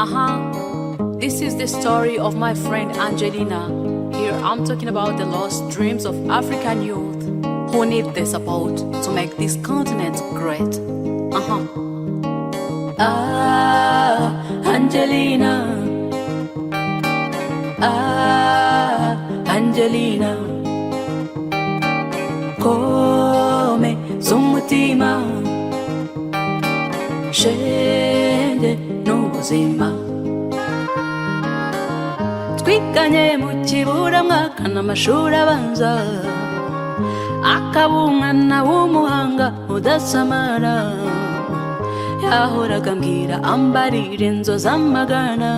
This is the story of my friend Angelina. Here I'm talking about the lost dreams of African youth who need the support to make this continent great. Angelina, Angelina, come z'umutima shenge n'ubuzima. Twiganye mu kiburamwaka n'amashuri abanza, akaba umwana w'umuhanga udasamara. Yahoraga ambwira ambarire inzozi amagana,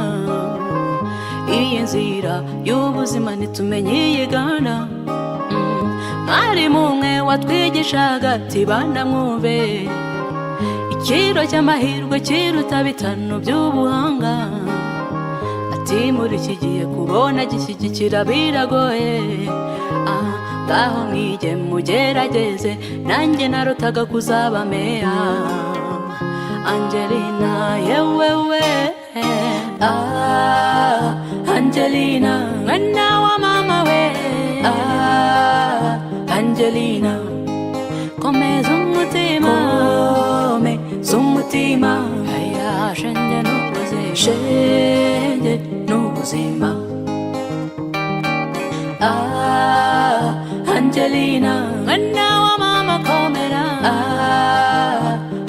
iyi nzira y'ubuzima ntitumenye iyigana. Mwarimu umwe watwigishaga ati bana mwumve, ikiro cy'amahirwe kiruta bitanu by'ubuhanga. Ati muri iki gihe kubona gishyigikira biragoye, ngaho mwige mugerageze, nanjye narotaga kuzaba meya. Angelina, yewewe, Angelina, mwana wa mama we. Angelina, komeza umutima, komeza umutima. Aya shenge n'ubuzima, shenge n'ubuzima. Angelina, mwana wa mama komera.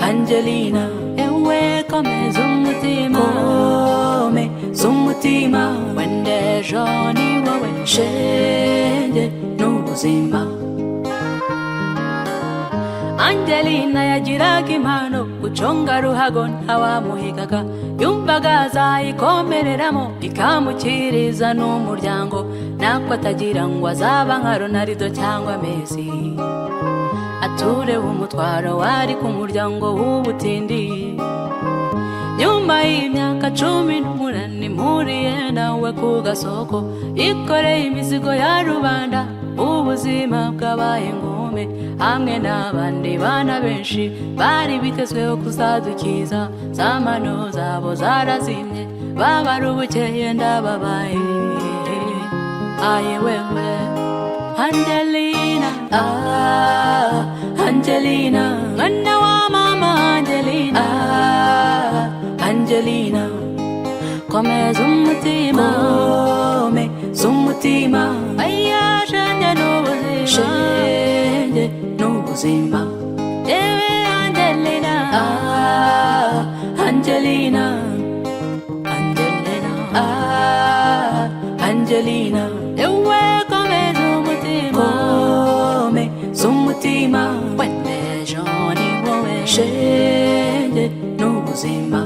Angelina, ewe komeza umutima, komeza umutima. Wende joni wowe, shenge n'ubuzima. Angelina yagiraga impano guconga ruhago ntawamuhigaga, yumvaga azayikomereramo ikamukiriza n'umuryango, nako atagira ngo azaba nka Ronaldo cyangwa Messi, atureho umutwaro wari ku muryango w'ubutindi. Nyuma y'imyaka 18 mpuriye nawe ku gasoko, ikoreye imizigo ya rubanda, ubuzima bwabaye ngume, hamwe n'abandi bana benshi bari bitezweho kuzadukiza. Zamano zabo zarazimye, babara ubukeye ndababaye. Aye wewe Angelina, Angelina, mwana wa mama Angelina. Angelina, komeza umutima, komeza umutima. Aya shenge n'ubuzima, shenge n'ubuzima. Ewe Angelina, Angelina, Angelina, Angelina, ewe komeza umutima, komeza umutima. Wende joni wowe, shenge n'ubuzima.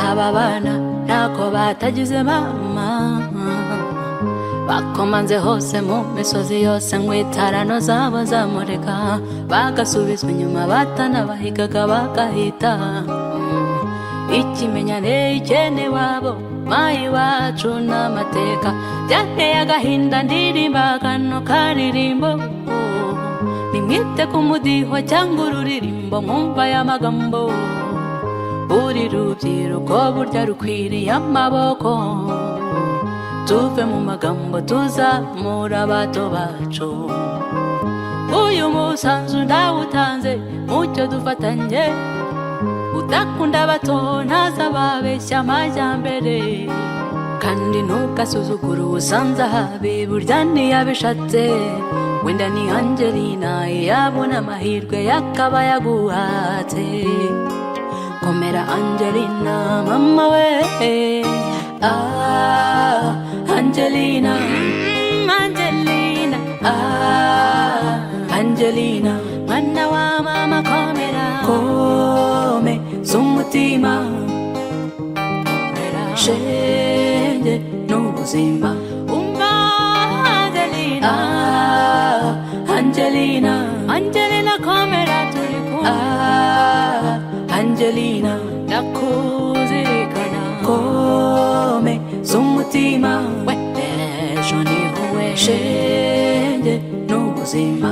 Aba bana ntako batagize mama, bakomanze hose mu misozi yose ngo itarano zabo zamureka, bagasubizwa inyuma batanabahigaga bagahita. Ikimenyane ikene wabo mayi wacu n'amateka, byanteye agahinda ndirimba kano karirimbo. Nimwite ku mudiho cyangwa ururirimbo mwumva y'amagambo, uri rubyiruko burya rukwiriye amaboko. Tuve mu magambo tuzamura abato bacu, uyu musanzu ndawutanze mucyo dufatanye. Udakunda abato ntazababeshya amajyambere, kandi ntugasuzugure ubusanze ahabi burya ntiyabishatse. Wenda ni Angelina yabona amahirwe yakaba yaguhatse. Komera Angelina mama we. Angelina, Angelina, Angelina, mwana wa mama komera, komeza umutima, komera shenge n'ubuzima. Umva Angelina, Angelina, Angelina komera turi kumwe. Angelina, ndakuzirikana, komeza umutima. Wende joni wowe, shenge n'ubuzima.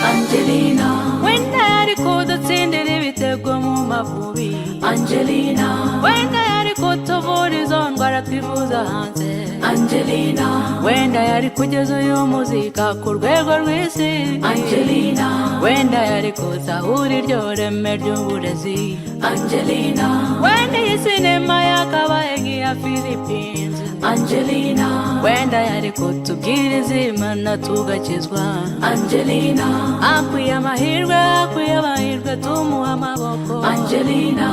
Angelina, wenda yari kudutsindira ibitego mu Amavubi Angelina. Wenda yari kutuvura izo ndwara twivuza hanze Angelina. Wenda yari kugeza uyu muzika ku rwego rw'isi Angelina. Wenda yari kuzahura iryo reme ry'uburezi Angelina. Wenda iyi sinema yakabaye nk'iya Philippines Angelina. Wenda yari kutubwiriza Imana tugakizwa Angelina. akwiye amahirwe tumuha amaboko Angelina.